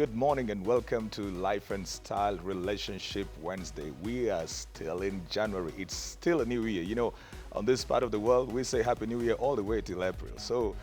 good morning and welcome to Life and Style Relationship Wednesday. We are still in January. It's still a new year. On this part of the world, we say Happy New Year all the way till April. So,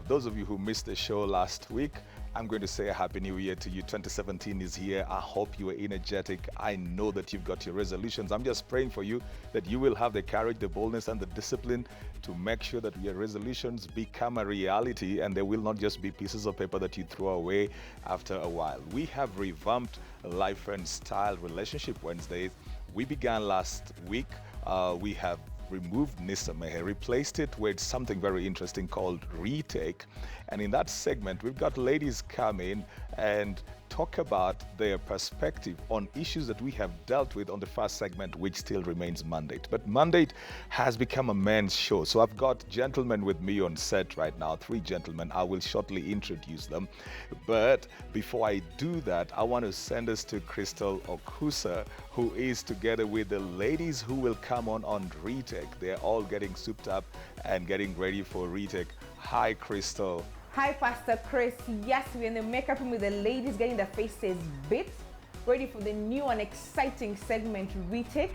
those of you who missed the show last week, I'm going to say a Happy New Year to you. 2017 is here. I hope you are energetic. I know that you've got your resolutions. I'm just praying for you that you will have the courage, the boldness, and the discipline to make sure that your resolutions become a reality and they will not just be pieces of paper that you throw away after a while. We have revamped Life and Style Relationship Wednesdays. We began last week. We have removed Nissa Mehe, replaced it with something very interesting called Retake. And in that segment, we've got ladies come in and talk about their perspective on issues that we have dealt with on the first segment, which still remains Mandate. But Mandate has become a men's show. So I've got gentlemen with me on set right now, 3 gentlemen. I will shortly introduce them. But before I do that, I want to send us to Crystal Okusa, who is together with the ladies who will come on Retake. They're all getting souped up and getting ready for Retake. Hi, Crystal. Hi, Pastor Chris. Yes, we're in the makeup room with the ladies getting their faces bit, ready for the new and exciting segment Retake,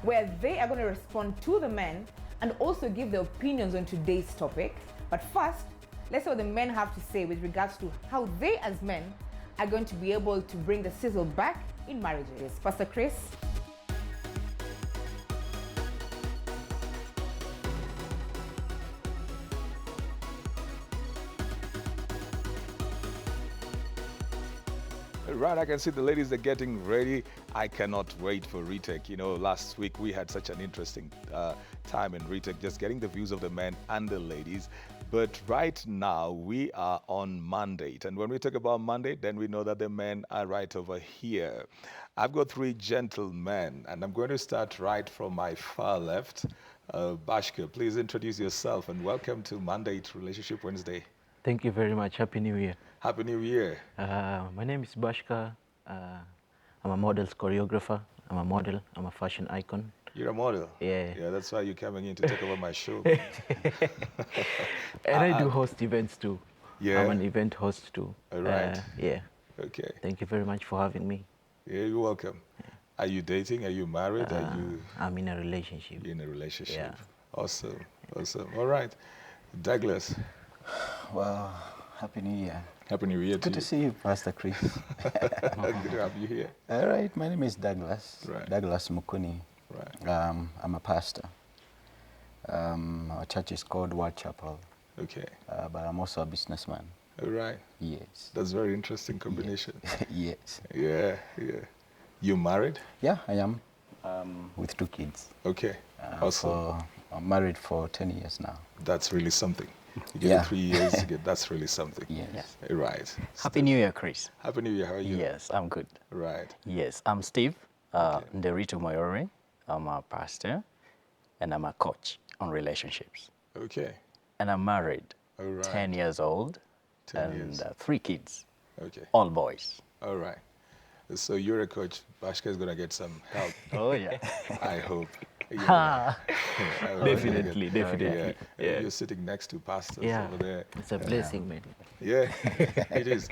where they are going to respond to the men and also give their opinions on today's topic. But first, let's see what the men have to say with regards to how they as men are going to be able to bring the sizzle back in marriages. Pastor Chris? Right, I can see the ladies are getting ready. I cannot wait for Retake. Last week we had such an interesting time in Retake, just getting the views of the men and the ladies. But right now we are on Mandate. And when we talk about Mandate, then we know that the men are right over here. I've got 3 gentlemen, and I'm going to start right from my far left. Bashka, please introduce yourself and welcome to Mandate Relationship Wednesday. Thank you very much. Happy New Year. Happy New Year. My name is Bashka. I'm a model's choreographer. I'm a model. I'm a fashion icon. You're a model? Yeah. Yeah, that's why you're coming in to take over my show. And I do host events too. Yeah? I'm an event host too. All right. Yeah. Okay. Thank you very much for having me. Yeah, you're welcome. Are you dating? Are you married? I'm in a relationship. You're in a relationship? Yeah. Awesome. Awesome. All right. Douglas. Well, Happy New Year. Happy New Year to Good to see you, Pastor Chris. Good to have you here. All right, my name is Douglas. Right. Douglas Mukuni. Right. I'm a pastor. Our church is called Word Chapel. Okay. But I'm also a businessman. All right. Yes. That's a very interesting combination. Yes. Yeah, yeah. You married? Yeah, I am. With 2 kids. Okay. Awesome. I'm married for 10 years now. That's really something. You get Yeah. 3 years, that's really something. Yes. Right. Happy New Year, Chris. Happy New Year. How are you? Yes, I'm good. Right. Yes, I'm Steve Nderito Moyori. I'm a pastor and I'm a coach on relationships. Okay. And I'm married, All right. 10 years old, 10 and years. 3 kids, Okay. all boys. All right. So you're a coach. Bashka is going to get some help, Oh, yeah. I hope. Ah, All right. Definitely, definitely. Yeah. You're sitting next to pastors Yeah. over there. It's a blessing, man. Yeah, it is.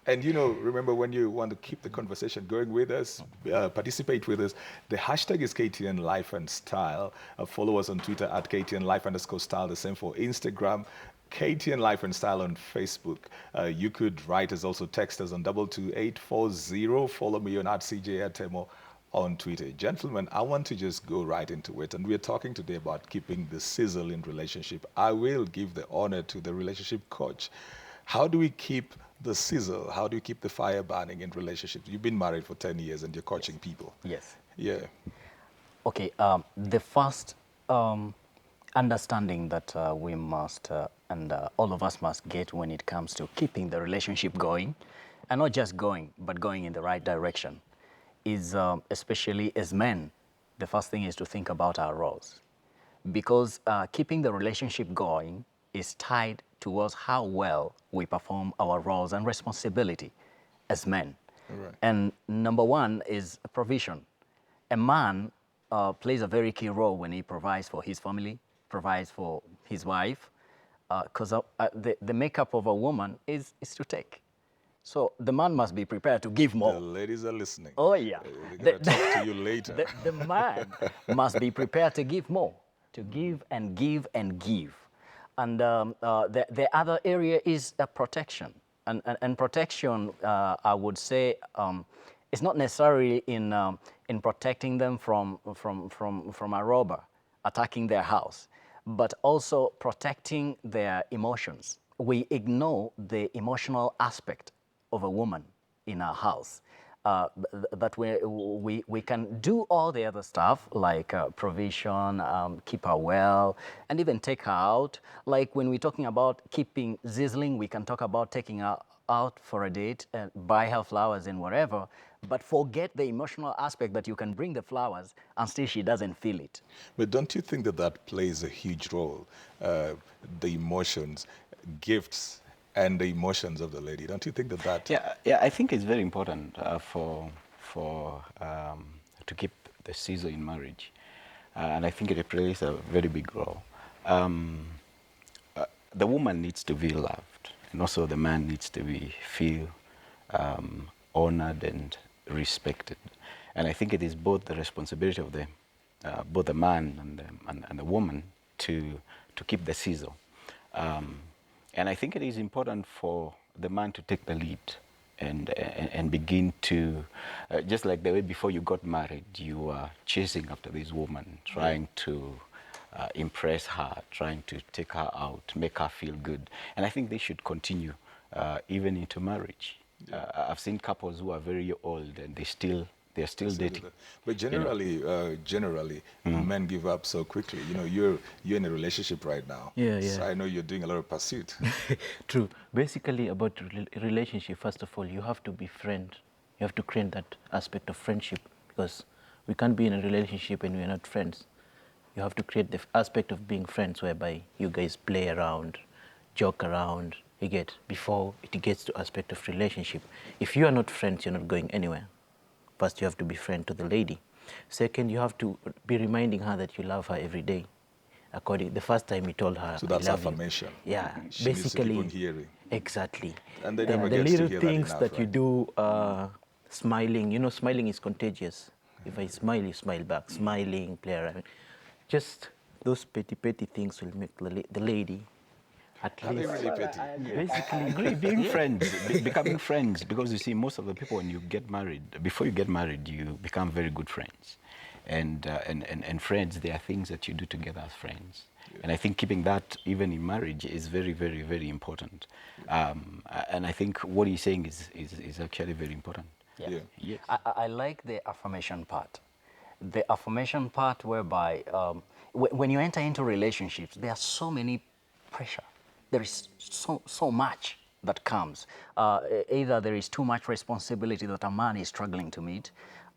And remember when you want to keep the conversation going with us, participate with us, the hashtag is KTN Life and Style. Follow us on Twitter at KTN Life_Style, the same for Instagram. KTN Life and Style on Facebook. You could write us, also text us on 22840. Follow me on @CJ on Twitter. Gentlemen, I want to just go right into it. And we're talking today about keeping the sizzle in relationship. I will give the honor to the relationship coach. How do we keep the sizzle? How do you keep the fire burning in relationships? You've been married for 10 years and you're coaching people. yes. Yeah. Okay, the first understanding that we must, and all of us must get when it comes to keeping the relationship going, and not just going, but going in the right direction, is especially as men, the first thing is to think about our roles. Because keeping the relationship going is tied towards how well we perform our roles and responsibility as men. Right. And number 1 is provision. A man plays a very key role when he provides for his family, provides for his wife, because the makeup of a woman is to take. So the man must be prepared to give The more. ladies are listening. Oh, yeah. We're going to talk to you later. The man must be prepared to give more, to give and give and give. And the other area is protection. And protection, I would say, it's not necessarily in protecting them from a robber attacking their house, but also protecting their emotions. We ignore the emotional aspect of a woman in our house. That we can do all the other stuff like provision, keep her well, and even take her out. Like when we're talking about keeping sizzling, we can talk about taking her out for a date and buy her flowers and whatever, but forget the emotional aspect that you can bring the flowers and still she doesn't feel it. But don't you think that that plays a huge role? The emotions, gifts, and the emotions of the lady. Don't you think that that? Yeah, I think it's very important to keep the sizzle in marriage, and I think it plays a very big role. The woman needs to feel loved, and also the man needs to feel honored and respected. And I think it is both the responsibility of both the man and the woman to keep the sizzle. And I think it is important for the man to take the lead and begin to, just like the way before you got married, you were chasing after this woman, trying to impress her, trying to take her out, make her feel good. And I think they should continue even into marriage. I've seen couples who are very old and they're still dating. But generally, men give up so quickly. You know, you're in a relationship right now. Yeah, yeah. So I know you're doing a lot of pursuit. True. Basically, about relationship, first of all, you have to be friend. You have to create that aspect of friendship because we can't be in a relationship and we're not friends. You have to create the aspect of being friends whereby you guys play around, joke around, you get, before it gets to aspect of relationship. If you are not friends, you're not going anywhere. First, you have to be friend to the lady. Second, you have to be reminding her that you love her every day. The first time you told her, So that's I love affirmation. You. Yeah, She basically. needs to keep on hearing. Exactly. And they Then never the gets to little hear things that that, enough, you right? do, smiling. You know, smiling is contagious. If I smile, you smile back. Smiling, play around. Just those petty things will make the lady at Are they least. really petty? Basically, I agree, being friends, becoming friends, because you see, most of the people when you get married, before you get married, you become very good friends. And friends, there are things that you do together as friends. Yeah. And I think keeping that even in marriage is very, very, very important. And I think what he's saying is actually very important. Yeah. Yes. I like the affirmation part. The affirmation part whereby when you enter into relationships, there are so many pressure. There is so much that comes. Either there is too much responsibility that a man is struggling to meet.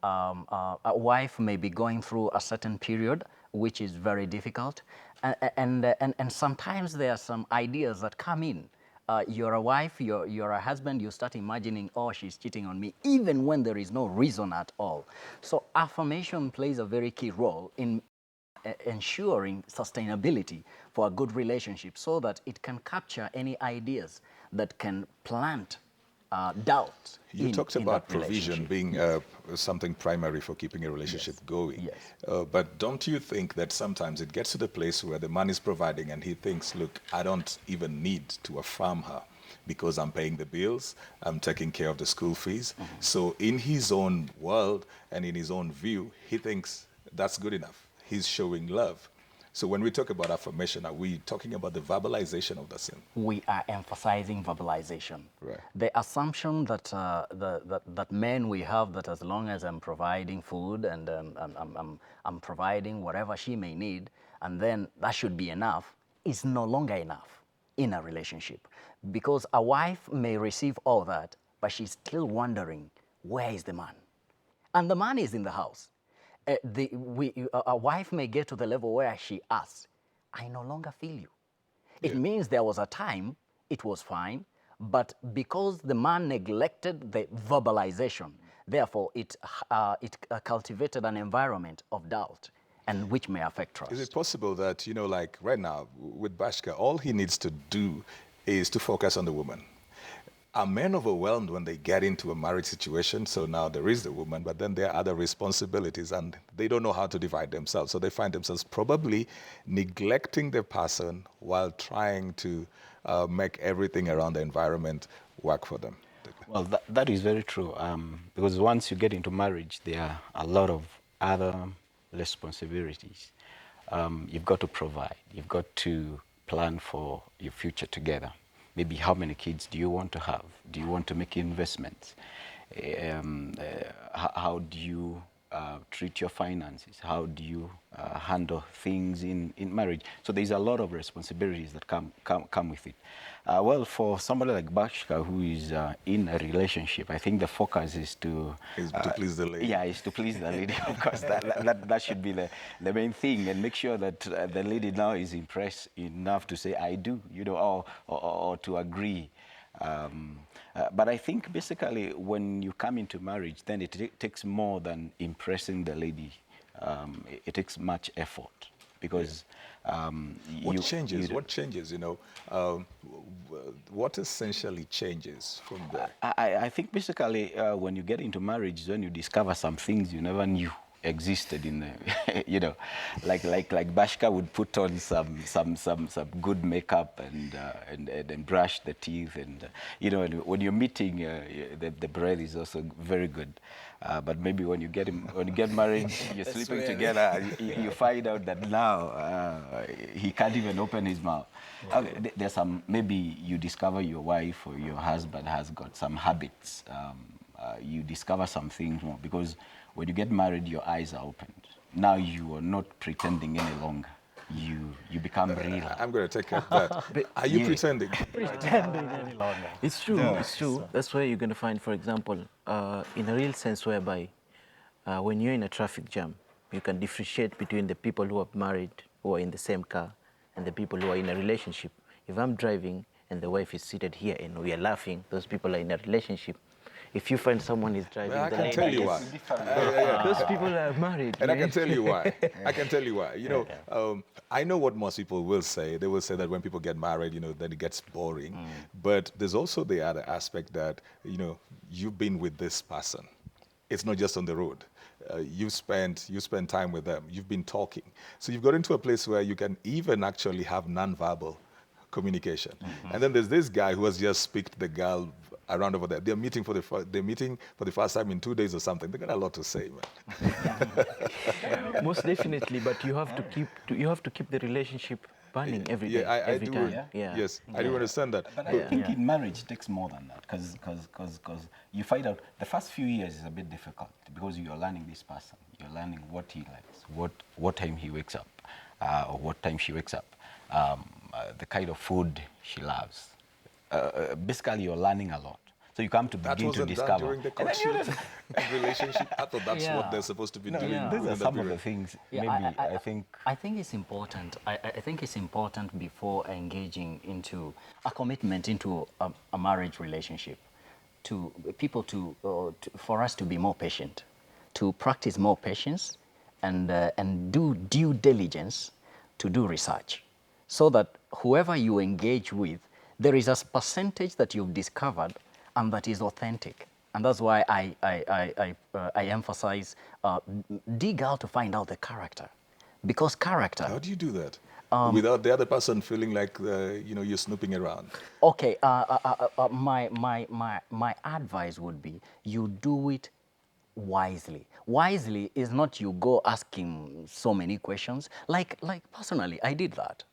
A wife may be going through a certain period which is very difficult. And sometimes there are some ideas that come in. You're a wife, you're a husband, you start imagining, oh, she's cheating on me, even when there is no reason at all. So affirmation plays a very key role in ensuring sustainability for a good relationship so that it can capture any ideas that can plant doubt. You talked about that provision relationship. being something primary for keeping a relationship going. Yes. But don't you think that sometimes it gets to the place where the man is providing and he thinks, look, I don't even need to affirm her because I'm paying the bills, I'm taking care of the school fees. Mm-hmm. So in his own world and in his own view, he thinks that's good enough. He's showing love. So when we talk about affirmation, are we talking about the verbalization of the same? We are emphasizing verbalization. Right. The assumption that that men we have that as long as I'm providing food and I'm providing whatever she may need, and then that should be enough, is no longer enough in a relationship. Because a wife may receive all that, but she's still wondering, where is the man? And the man is in the house. A wife may get to the level where she asks, I no longer feel you. It means there was a time it was fine, but because the man neglected the verbalization, therefore it cultivated an environment of doubt, and which may affect trust. Is it possible that, you know, like right now with Bashka, all he needs to do is to focus on the woman? are men overwhelmed when they get into a marriage situation? So now there is the woman, but then there are other responsibilities and they don't know how to divide themselves. So they find themselves probably neglecting their person while trying to make everything around the environment work for them. Well, that is very true. Because once you get into marriage, there are a lot of other responsibilities. You've got to provide. You've got to plan for your future together. Maybe how many kids do you want to have? Do you want to make investments? How do you treat your finances? How do you handle things in marriage? So there's a lot of responsibilities that come with it. Well, for somebody like Bashka who is in a relationship, I think the focus is to please the lady. Yeah, is to please the lady. Of course, that should be the main thing, and make sure that the lady now is impressed enough to say I do, or to agree. But I think basically when you come into marriage, then it takes more than impressing the lady. It takes much effort because What changes? What changes? What essentially changes from there? I think basically when you get into marriage, when you discover some things you never knew existed in the, like Bashka would put on some good makeup and brush the teeth, and and when you're meeting, the breath is also very good. But maybe when you get married, you're sleeping together, you find out that now he can't even open his mouth. There's some, maybe you discover your wife or your husband has got some habits. You discover some things more because when you get married, your eyes are opened. Now you are not pretending any longer. You become real. I'm going to take up that. Are you pretending? Pretending any longer. It's true. It's true. That's where you're going to find, for example, in a real sense, whereby when you're in a traffic jam, you can differentiate between the people who are married, who are in the same car, and the people who are in a relationship. If I'm driving and the wife is seated here and we are laughing, those people are in a relationship. If you find someone is driving, I can tell you why. Those people are married. And I can tell you why. I can tell you why. I know what most people will say. They will say that when people get married, then it gets boring. But there's also the other aspect that, you've been with this person. It's not just on the road. You spend time with them. You've been talking. So you've got into a place where you can even actually have nonverbal communication. And then there's this guy who has just speak to the girl around over there. They're meeting for the first time in 2 days or something. They got a lot to say, man. Most definitely, but you have to keep the relationship burning every day. Every do. time. Yes, I do understand that. But I think in marriage it takes more than that because you find out the first few years is a bit difficult because you're learning this person. You're learning what he likes, what time he wakes up, or what time she wakes up, the kind of food she loves. Basically, you're learning a lot. So you come to begin to discover. That wasn't done during the courtship relationship. I thought that's what they're supposed to be doing. These are some of the things. Yeah, maybe I think. I think it's important. I think it's important before engaging into a commitment into a marriage relationship, to people for us to be more patient, to practice more patience, and do due diligence, to do research, so that whoever you engage with, there is a percentage that you've discovered and that is authentic. And that's why I emphasize dig out to find out the character. Because character... How do you do that? Without the other person feeling like, you're snooping around? Okay, my advice would be you do it wisely. Wisely is not you go asking so many questions. Like personally, I did that.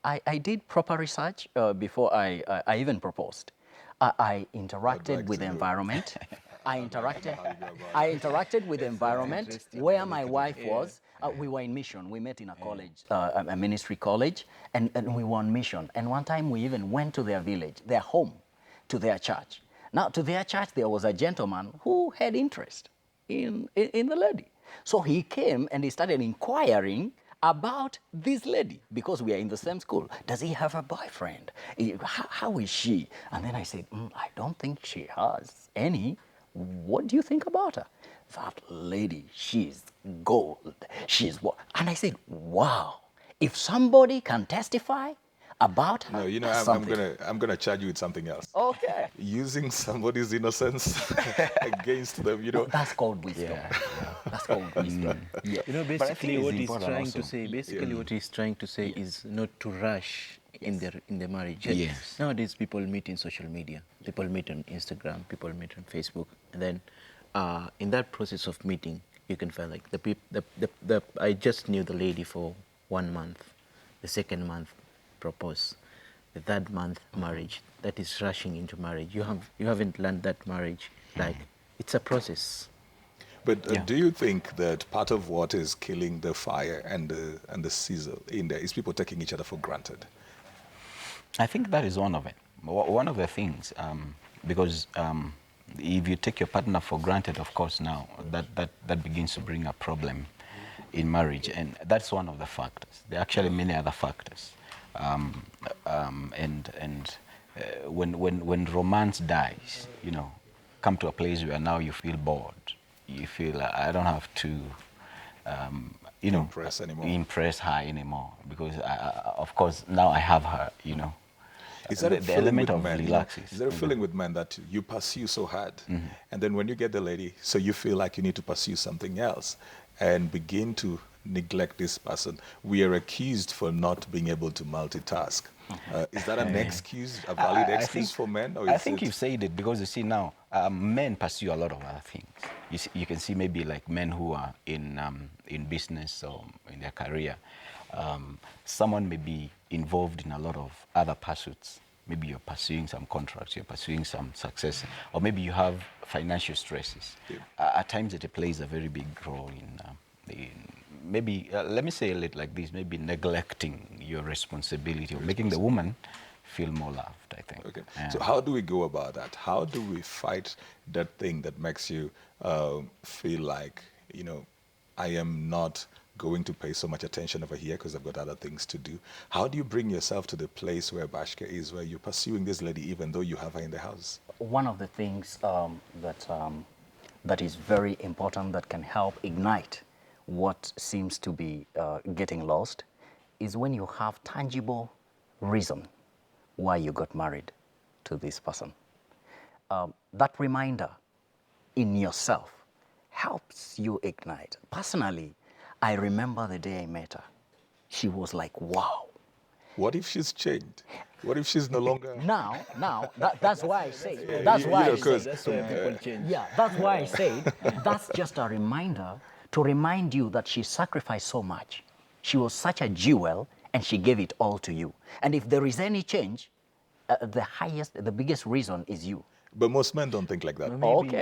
I did proper research before I even proposed. I interacted with the environment. I interacted with the environment where my wife was. We were in mission. We met in a college, a ministry college, and we were on mission. And one time we even went to their village, their home, to their church. Now, to their church, there was a gentleman who had interest in the lady. So he came and he started inquiring about this lady, because we are in the same school. Does he have a boyfriend? How is she? And then I said, I don't think she has any. What do you think about her? That lady, she's gold. She's what? And I said, wow, if somebody can testify about her. No, you know, something. I'm gonna charge you with something else. Okay. Using somebody's innocence against them, you know. That's called wisdom. That's called wisdom. Yeah. You know, But I think basically it's what he's important trying to also. say, basically what he's trying to say is not to rush in the marriage. Yes. Nowadays, people meet in social media. People meet on Instagram. People meet on Facebook, and then in that process of meeting, you can find like I just knew the lady for 1 month, the second month propose, the third month marriage. That is rushing into marriage. You haven't learned that marriage. Like it's a process. But do you think that part of what is killing the fire and the sizzle in there is people taking each other for granted? I think that is one of it. One of the things, because if you take your partner for granted, of course, now that begins to bring a problem in marriage, and that's one of the factors. There are actually many other factors, when romance dies, you know, come to a place where now you feel bored. You feel I don't have to, you know, impress her anymore because of course now I have her, you know. Is that the element of men, relaxes? Is there a feeling with men that you pursue so hard, and then when you get the lady, so you feel like you need to pursue something else, and begin to neglect this person? We are accused for not being able to multitask. Is that an excuse, a valid excuse for men? Or I think you said it because you see now, men pursue a lot of other things. You can see maybe like men who are in business or in their career. Someone may be involved in a lot of other pursuits. Maybe you're pursuing some contracts, you're pursuing some success, or maybe you have financial stresses. Yeah. At times it plays a very big role in maybe, let me say it like this, maybe neglecting your responsibility or making the woman feel more loved, I think. Okay. So how do we go about that? How do we fight that thing that makes you feel like, you know, I am not going to pay so much attention over here because I've got other things to do? How do you bring yourself to the place where Bashka is, where you're pursuing this lady even though you have her in the house? One of the things that is very important that can help ignite what seems to be getting lost is when you have tangible reason why you got married to this person. That reminder in yourself helps you ignite. Personally, I remember the day I met her. She was like, wow. What if she's changed? What if she's no longer... That's why I say, that's why I say, That's why people change. yeah, that's why I say, that's just a reminder to remind you that she sacrificed so much. She was such a jewel and she gave it all to you. And if there is any change, the biggest reason is you. But most men don't think like that.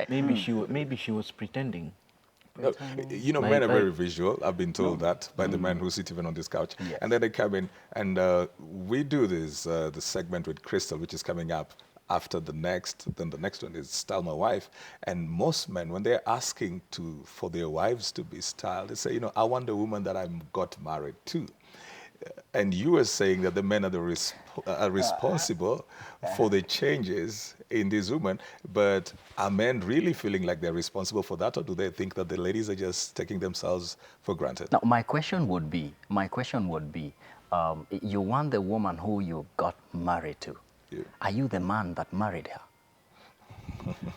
Maybe she was pretending. No, you know, men are very visual. I've been told that by the men who sit even on this couch. Yes. And then they come in, and we do this the segment with Crystal, which is coming up after the next. Then the next one is Style My Wife. And most men, when they're asking for their wives to be styled, they say, you know, I want the woman that I got married to. And you were saying that the men are responsible for the changes in this woman, but are men really feeling like they're responsible for that, or do they think that the ladies are just taking themselves for granted? Now, my question would be, you want the woman who you got married to. Yeah. Are you the man that married her?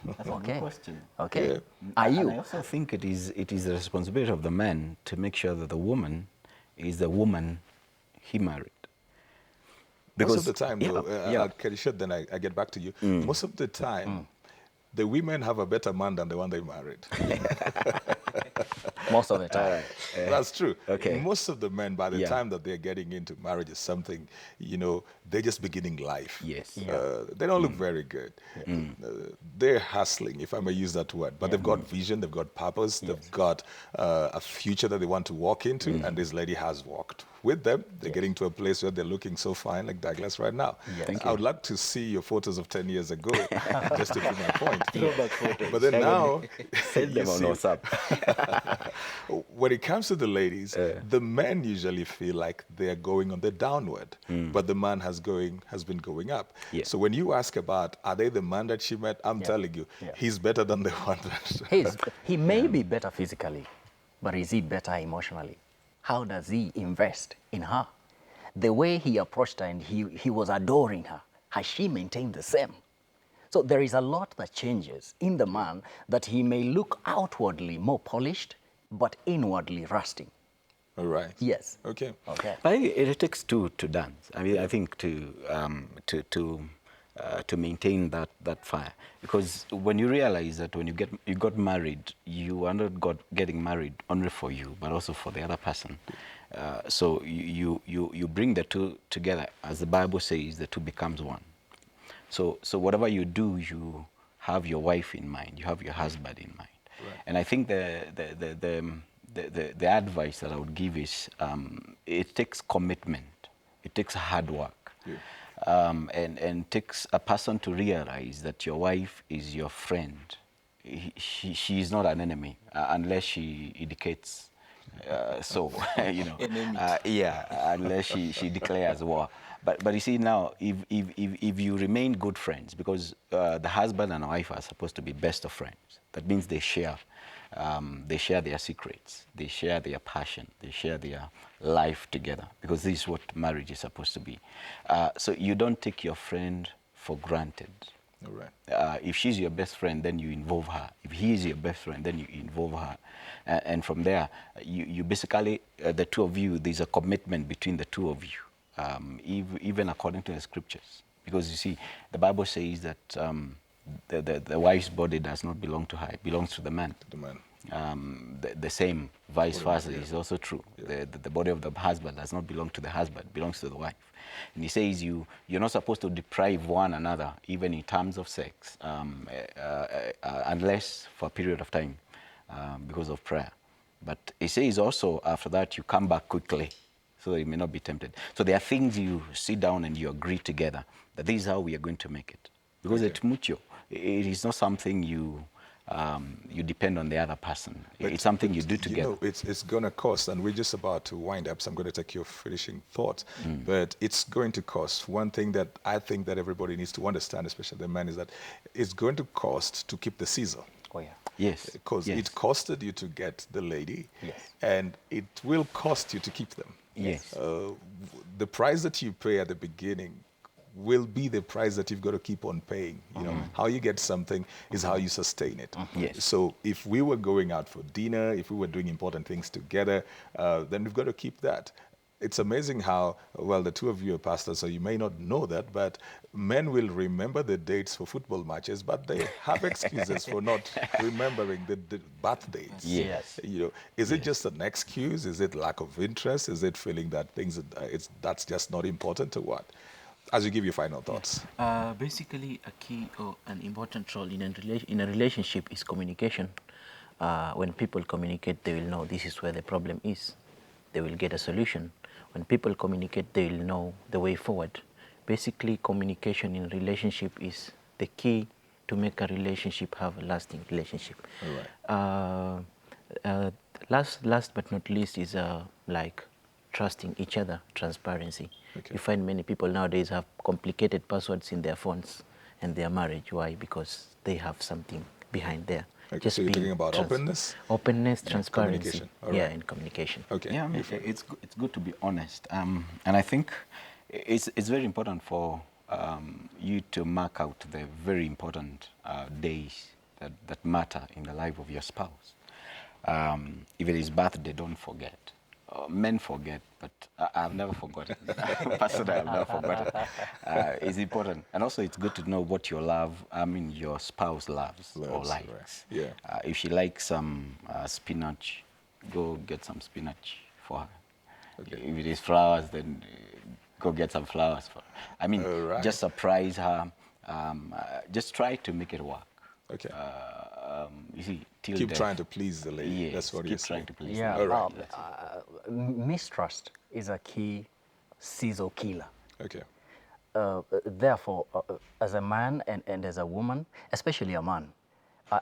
That's a good question. Okay. Yeah. Are you? And I also think it is the responsibility of the man to make sure that the woman is the woman he married. Because most of the time, though, then I get back to you. Most of the time, the women have a better man than the one they married. Most of the time. That's true. Okay. Most of the men, by the time that they're getting into marriage, is something, you know, they're just beginning life. Yes. They don't look very good. They're hustling, if I may use that word. But they've got vision, they've got purpose, they've got a future that they want to walk into, and this lady has walked with them. They're getting to a place where they're looking so fine, like Douglas right now. Yes. I would like to see your photos of 10 years ago, just to prove my point. Throwback photos. But then now, Send them on WhatsApp. when it comes to the ladies, the men usually feel like they're going on the downward, but the man has been going up. Yeah. So when you ask about, are they the man that she met? I'm telling you, he's better than the one that... He may be better physically, but is he better emotionally? How does he invest in her? the way he approached her and he was adoring her, has she maintained the same? So there is a lot that changes in the man, that he may look outwardly more polished, but inwardly rusting. All right. Yes. Okay. Okay. But it takes two to dance. I mean, I think to maintain that fire, because when you realize that when you got married, you are not getting married only for you, but also for the other person. So you bring the two together, as the Bible says, the two becomes one. So whatever you do, you have your wife in mind, you have your husband in mind. Right. And I think the advice that I would give is, it takes commitment, it takes hard work, and takes a person to realize that your wife is your friend. She is not an enemy, unless she indicates so, you know, yeah, unless she declares war. But you see now, if you remain good friends, because the husband and wife are supposed to be best of friends. That means they share their secrets, they share their passion, they share their life together, because this is what marriage is supposed to be. So you don't take your friend for granted. All right. If she's your best friend, then you involve her. If he is your best friend, then you involve her. And from there, you basically, the two of you, there's a commitment between the two of you, even according to the scriptures. Because you see, the Bible says that the wife's body does not belong to her, it belongs to the man. To the man. The same vice versa is also true. The body of the husband does not belong to the husband, it belongs to the wife. And he says you're not supposed to deprive one another, even in terms of sex, unless for a period of time, because of prayer. But he says also after that you come back quickly, so that you may not be tempted. So there are things you sit down and you agree together that this is how we are going to make it. Because it's mutual. It is not something you depend on the other person. It's something you do together. You know, it's going to cost, and we're just about to wind up, so I'm going to take your finishing thoughts. But it's going to cost. One thing that I think that everybody needs to understand, especially the men, is that it's going to cost to keep the sizzle. Oh, yeah. Yes. Because yes. it costed you to get the lady, Yes. and it will cost you to keep them. Yes. The price that you pay at the beginning will be the price that you've got to keep on paying. You know, how you get something is how you sustain it. Yes. So if we were going out for dinner, if we were doing important things together, then we've got to keep that. It's amazing how, well, the two of you are pastors, so you may not know that, but men will remember the dates for football matches, but they have excuses for not remembering the birthdays. Yes. You know, is it just an excuse? Is it lack of interest? Is it feeling that things that's just not important, or what? As you give your final thoughts. Basically, a key or an important role in a relationship is communication. When people communicate, they will know this is where the problem is. They will get a solution. When people communicate, they will know the way forward. Basically, communication in a relationship is the key to make a relationship have a lasting relationship. All right. Last but not least is like trusting each other, transparency. Okay. You find many people nowadays have complicated passwords in their phones and their marriage. Why? Because they have something behind there. Okay, so you're talking about openness? Openness, Yeah, transparency. communication. All Yeah, right. and communication. Okay. Yeah, I mean, it's good to be honest, and I think it's very important for you to mark out the very important days that matter in the life of your spouse. If it is birthday, don't forget. Men forget, but I've never forgotten. Personally, I've never forgotten. It's important, and also it's good to know what your spouse loves or likes. Right. Yeah. If she likes some spinach, go get some spinach for her. Okay. If it is flowers, then go get some flowers for her. I mean, All right. just surprise her. Just try to make it work. Okay. You see, till Keep death. trying to please the lady. Yes, That's what keep you're trying saying. to please Yeah. her. All right. Mistrust is a key sizzle killer. Okay. Therefore, as a man and as a woman, especially a man,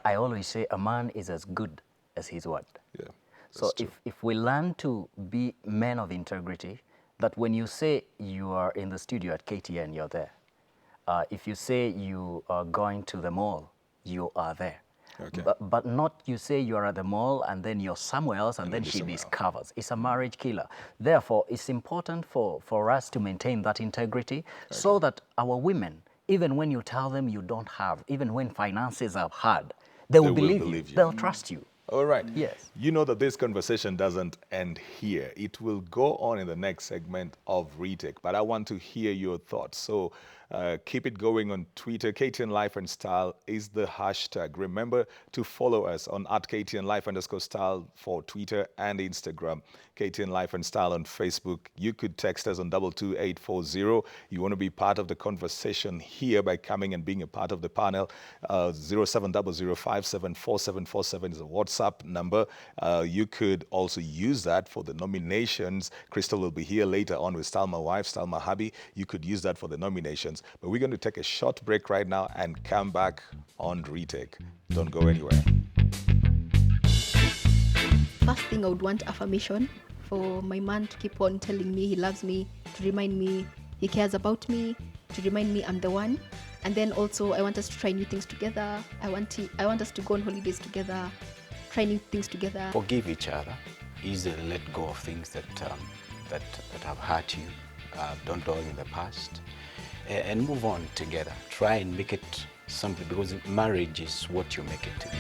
I always say a man is as good as his word. Yeah. So That's true. if we learn to be men of integrity, that when you say you are in the studio at KTN, you're there. If you say you are going to the mall, you are there. Okay. But not you say you're at the mall and then you're somewhere else and then you're she somewhere else. discovers. It's a marriage killer. Therefore, it's important for us to maintain that integrity so that our women, even when you tell them you don't have, even when finances are hard, they will believe you. They'll trust you. All right. Yes. You know that this conversation doesn't end here. It will go on in the next segment of Retake, but I want to hear your thoughts. So keep it going on Twitter. KTN Life and Style is the hashtag. Remember to follow us on @KTN Life_style for Twitter and Instagram. KTN Life and Style on Facebook. You could text us on 22840. You want to be part of the conversation here by coming and being a part of the panel. 0700574747 is a WhatsApp number. You could also use that for the nominations. Crystal will be here later on with Stalma Wife, Stalma Habi. You could use that for the nominations. But we're going to take a short break right now and come back on Retake. Don't go anywhere. First thing, I would want affirmation for my man to keep on telling me he loves me, to remind me he cares about me, to remind me I'm the one. And then also I want us to try new things together. I want us to go on holidays together, try new things together. Forgive each other. Easily let go of things that have hurt you. Don't dwell in the past. And move on together. Try and make it something, because marriage is what you make it to be.